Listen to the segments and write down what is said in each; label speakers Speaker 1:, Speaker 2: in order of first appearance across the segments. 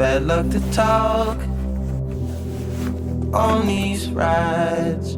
Speaker 1: bad luck to talk on these rides.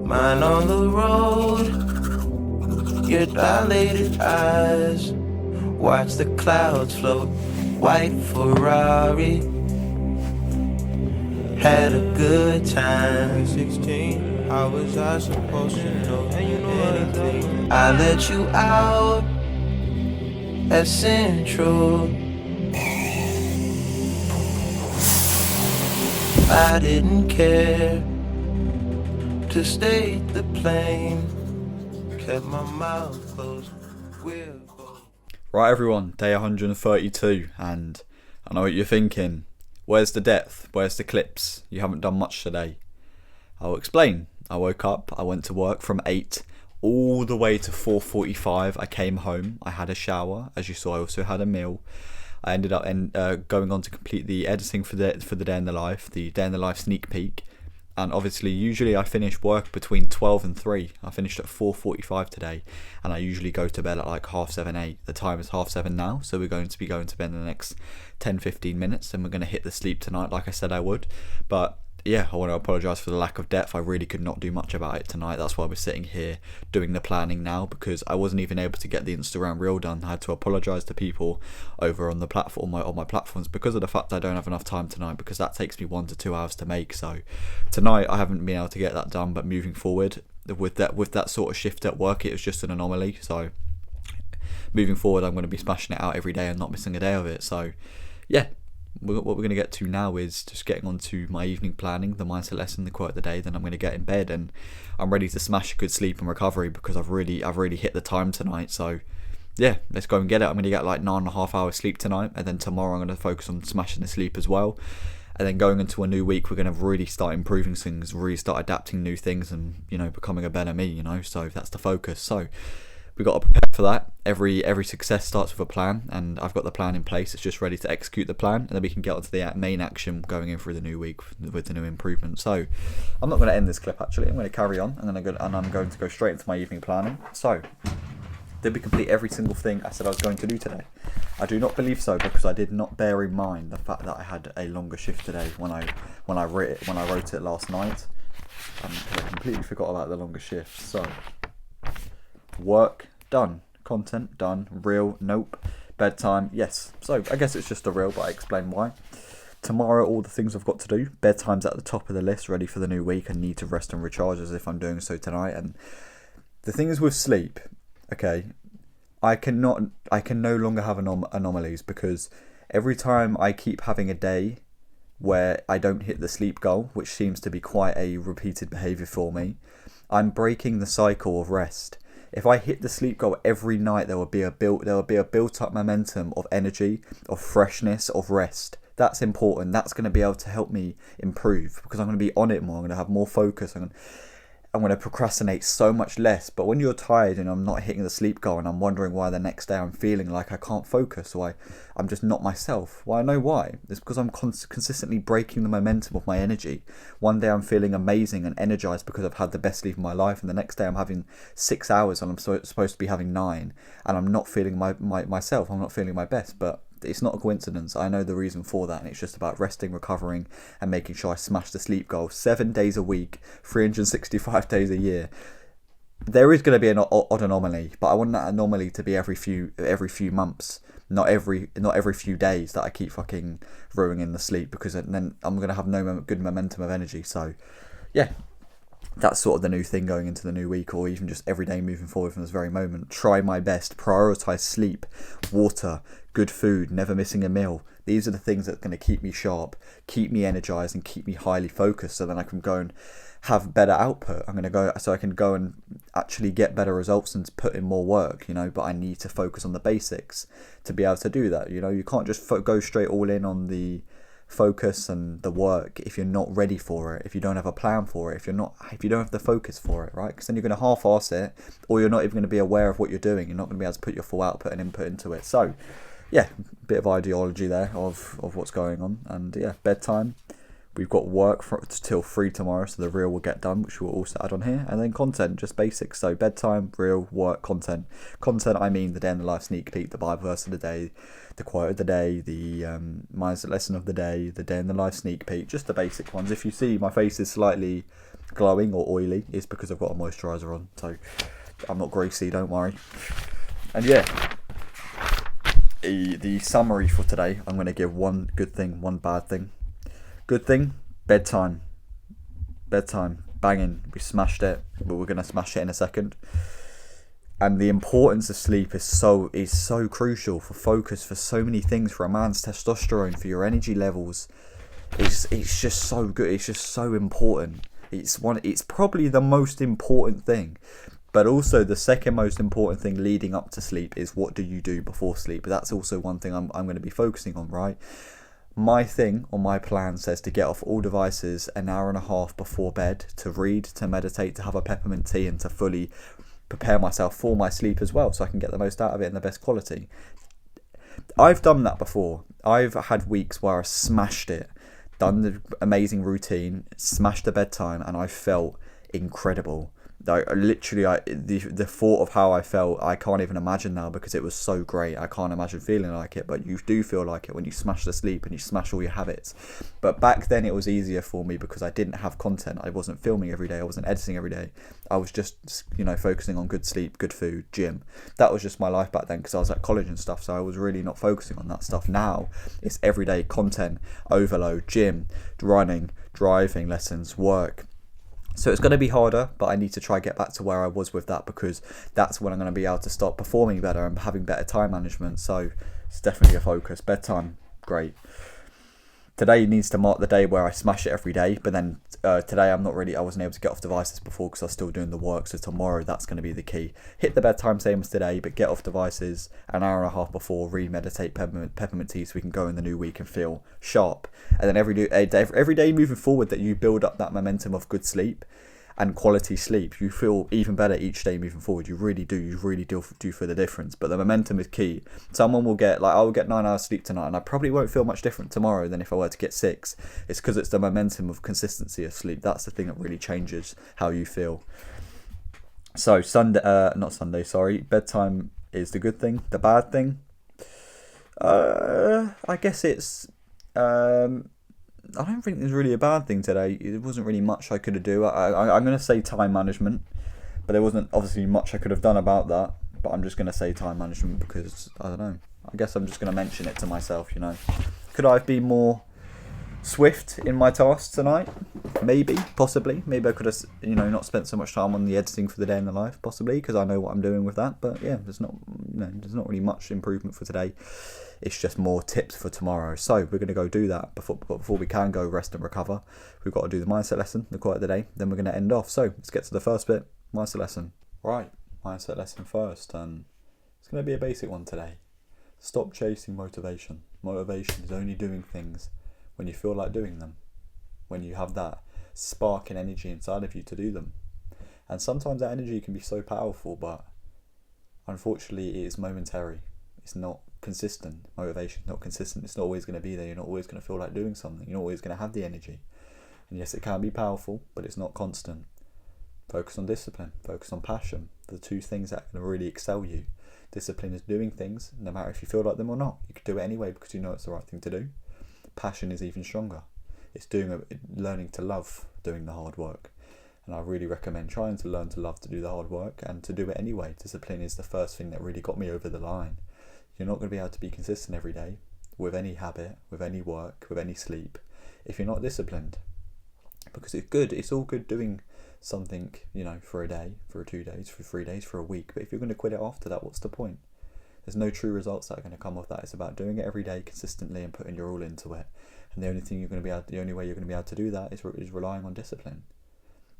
Speaker 1: Mine on the road, your dilated eyes. Watch the clouds float, white Ferrari. Had a good time. 16, how was I supposed to know anything? I let you out at Central. I didn't care to state the plain. Kept my mouth closed.
Speaker 2: Right everyone, day 132, and I know what you're thinking. Where's the depth? Where's the clips? You haven't done much today. I'll explain. I woke up, I went to work from 8 all the way to 4:45. I came home, I had a shower. As you saw, I also had a meal. I ended up going on to complete the editing for the Day in the Life sneak peek. And obviously, usually I finish work between 12 and 3. I finished at 4:45 today, and I usually go to bed at like 7:30, 8. The time is 7:30 now, so we're going to be going to bed in the next 10-15 minutes, and we're going to hit the sleep tonight like I said I would. But yeah, I want to apologise for the lack of depth. I really could not do much about it tonight. That's why we're sitting here doing the planning now, because I wasn't even able to get the Instagram reel done. I had to apologise to people over on the platform, on my platforms, because of the fact I don't have enough time tonight, because that takes me 1 to 2 hours to make. So tonight I haven't been able to get that done, but moving forward with that sort of shift at work, it was just an anomaly. So moving forward, I'm going to be smashing it out every day and not missing a day of it. So yeah. What we're going to get to now is just getting on to my evening planning, the mindset lesson, the quote of the day. Then I'm going to get in bed and I'm ready to smash a good sleep and recovery, because I've really hit the time tonight. So yeah, let's go and get it. I'm going to get like 9.5 hours sleep tonight, and then tomorrow I'm going to focus on smashing the sleep as well. And then going into a new week, we're going to really start improving things, really start adapting new things, and becoming a better me. So that's the focus. So we've got to prepare for that. Every success starts with a plan, and I've got the plan in place. It's just ready to execute the plan, and then we can get onto the main action going in through the new week with the new improvement. So I'm not going to end this clip actually. I'm going to carry on, and I'm going to go straight into my evening planning. So did we complete every single thing I said I was going to do today? I do not believe so, because I did not bear in mind the fact that I had a longer shift today when I wrote it last night. I completely forgot about the longer shift. So work done, content done, reel nope, bedtime yes. So I guess it's just a reel, but I explain why. Tomorrow, all the things I've got to do. Bedtime's at the top of the list, ready for the new week. I need to rest and recharge, as if I'm doing so tonight. And the thing is with sleep, okay, I can no longer have anomalies, because every time I keep having a day where I don't hit the sleep goal, which seems to be quite a repeated behaviour for me, I'm breaking the cycle of rest. If I hit the sleep goal every night, there will be a built up momentum of energy, of freshness, of rest. That's important. That's going to be able to help me improve, because I'm going to be on it more. I'm going to have more focus. I'm going to procrastinate so much less. But when you're tired and I'm not hitting the sleep goal, and I'm wondering why the next day I'm feeling like I can't focus, why I'm just not myself. Well, I know why. It's because I'm consistently breaking the momentum of my energy. One day I'm feeling amazing and energized because I've had the best sleep of my life, and the next day I'm having 6 hours and I'm supposed to be having 9, and I'm not feeling myself. I'm not feeling my best. But it's not a coincidence. I know the reason for that, and it's just about resting, recovering, and making sure I smash the sleep goal 7 days a week, 365 days a year. There is going to be an odd anomaly, but I want that anomaly to be every few months, not every few days that I keep fucking ruining the sleep, because then I'm going to have no good momentum of energy. So yeah, that's sort of the new thing going into the new week, or even just every day moving forward from this very moment. Try my best, prioritize sleep, water, good food, never missing a meal. These are the things that are going to keep me sharp, keep me energized, and keep me highly focused, so then I can go and have better output. I'm going to go so I can go and actually get better results and put in more work, but I need to focus on the basics to be able to do that. You can't just go straight all in on the focus and the work if you're not ready for it, if you don't have a plan for it, if you don't have the focus for it, right? Because then you're going to half-ass it, or you're not even going to be aware of what you're doing. You're not going to be able to put your full output and input into it. So yeah, bit of ideology there of what's going on. And yeah, bedtime, We've got work till 3 tomorrow, so the reel will get done, which we'll also add on here. And then content, just basics. So bedtime, reel, work, content. Content, I mean the day in the life sneak peek, the Bible verse of the day, the quote of the day, the mindset lesson of the day in the life sneak peek, just the basic ones. If you see my face is slightly glowing or oily, it's because I've got a moisturiser on. So I'm not greasy, don't worry. And yeah, the summary for today, I'm going to give one good thing, one bad thing. Good thing, bedtime, banging. We smashed it, but we're gonna smash it in a second. And the importance of sleep is so crucial for focus, for so many things, for a man's testosterone, for your energy levels. It's just so good. It's just so important. It's probably the most important thing, but also the second most important thing leading up to sleep is what do you do before sleep. But that's also one thing I'm going to be focusing on, right? My thing or my plan says to get off all devices an hour and a half before bed, to read, to meditate, to have a peppermint tea, and to fully prepare myself for my sleep as well, so I can get the most out of it and the best quality. I've done that before. I've had weeks where I smashed it, done the amazing routine, smashed the bedtime, and I felt incredible. The thought of how I felt, I can't even imagine now because it was so great. I can't imagine feeling like it, but you do feel like it when you smash the sleep and you smash all your habits. But back then it was easier for me because I didn't have content. I wasn't filming every day. I wasn't editing every day. I was just, focusing on good sleep, good food, gym. That was just my life back then because I was at college and stuff. So I was really not focusing on that stuff. Now it's everyday content, overload, gym, running, driving lessons, work. So it's going to be harder, but I need to try get back to where I was with that because that's when I'm going to be able to start performing better and having better time management. So it's definitely a focus. Bedtime, great. Today needs to mark the day where I smash it every day, but then today I wasn't able to get off devices before because I was still doing the work. So tomorrow that's going to be the key. Hit the bedtime same as today, but get off devices an hour and a half before, read, meditate, peppermint tea, so we can go in the new week and feel sharp. And then every day moving forward that you build up that momentum of good sleep and quality sleep, you feel even better each day moving forward. You really do feel the difference. But the momentum is key. Someone will get, I will get 9 hours sleep tonight and I probably won't feel much different tomorrow than if I were to get 6. It's because it's the momentum of consistency of sleep. That's the thing that really changes how you feel. So bedtime is the good thing. The bad thing, I guess it's I don't think there's really a bad thing today. There wasn't really much I could have done. I'm going to say time management, but there wasn't obviously much I could have done about that. But I'm just going to say time management because, I don't know. I guess I'm just going to mention it to myself, Could I have been more swift in my tasks tonight? Maybe, possibly. Maybe I could have, not spent so much time on the editing for the day in the life, possibly, because I know what I'm doing with that. But yeah, there's not really much improvement for today. It's just more tips for tomorrow. So we're going to go do that. Before we can go rest and recover, we've got to do the mindset lesson, the quote of the day. Then we're going to end off. So let's get to the first bit, mindset lesson. Right, mindset lesson first. And it's going to be a basic one today. Stop chasing motivation. Motivation is only doing things when you feel like doing them. When you have that spark and energy inside of you to do them. And sometimes that energy can be so powerful, but unfortunately it is momentary. It's not consistent. Motivation is not consistent. It's not always going to be there. You're not always going to feel like doing something. You're not always going to have the energy. And yes, it can be powerful, but it's not constant. Focus on discipline. Focus on passion. The two things that can really excel you. Discipline is doing things, no matter if you feel like them or not. You can do it anyway because you know it's the right thing to do. Passion is even stronger. It's learning to love doing the hard work. And I really recommend trying to learn to love to do the hard work and to do it anyway. Discipline is the first thing that really got me over the line. You're not going to be able to be consistent every day with any habit, with any work, with any sleep, if you're not disciplined. Because it's all good doing something, for a day, for 2 days, for 3 days, for a week. But if you're going to quit it after that, what's the point? There's no true results that are going to come off that. It's about doing it every day consistently and putting your all into it. And the only way you're going to be able to do that is relying on discipline.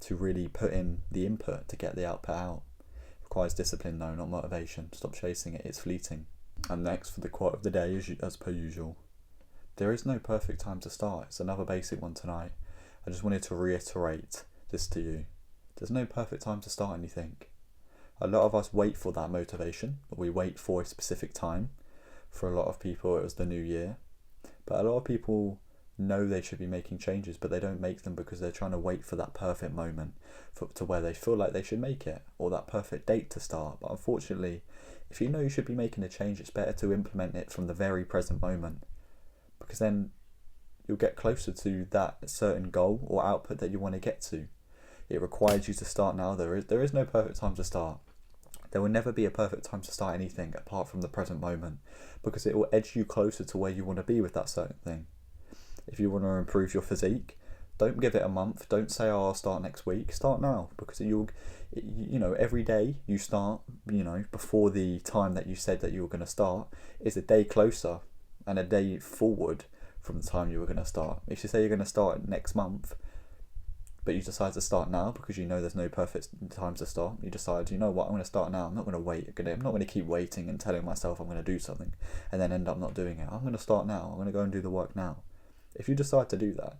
Speaker 2: To really put in the input to get the output out. It requires discipline though, not motivation. Stop chasing it, it's fleeting. And next for the quote of the day, as per usual. There is no perfect time to start. It's another basic one tonight. I just wanted to reiterate this to you. There's no perfect time to start anything. A lot of us wait for that motivation. We wait for a specific time. For a lot of people it was the new year. But a lot of people know they should be making changes, but they don't make them because they're trying to wait for that perfect moment to where they feel like they should make it, or that perfect date to start. But unfortunately, if you know you should be making a change, it's better to implement it from the very present moment, because then you'll get closer to that certain goal or output that you want to get to. It requires you to start now. There is no perfect time to start. There will never be a perfect time to start anything apart from the present moment, because it will edge you closer to where you want to be with that certain thing. If you want to improve your physique, don't give it a month. Don't say, oh, I'll start next week. Start now, because every day you start, before the time that you said that you were going to start, is a day closer and a day forward from the time you were going to start. If you say you're going to start next month, but you decide to start now because you know there's no perfect time to start, you decide, you know what, I'm going to start now. I'm not going to wait. I'm not going to keep waiting and telling myself I'm going to do something and then end up not doing it. I'm going to start now. I'm going to go and do the work now. If you decide to do that,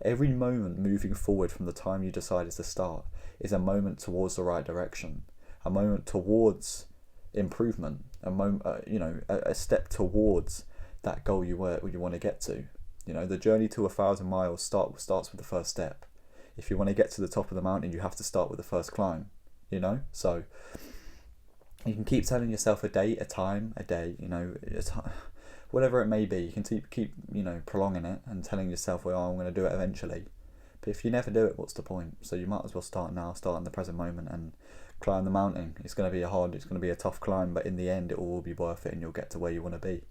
Speaker 2: every moment moving forward from the time you decided to start is a moment towards the right direction, a moment towards improvement, a step towards that goal you want to get to. The journey to 1,000 miles starts with the first step. If you want to get to the top of the mountain, you have to start with the first climb. So you can keep telling yourself a date, a time, a day. Whatever it may be, you can keep prolonging it and telling yourself, well, I'm going to do it eventually. But if you never do it, what's the point? So you might as well start now, start in the present moment and climb the mountain. It's going to be it's going to be a tough climb, but in the end, it will all be worth it and you'll get to where you want to be.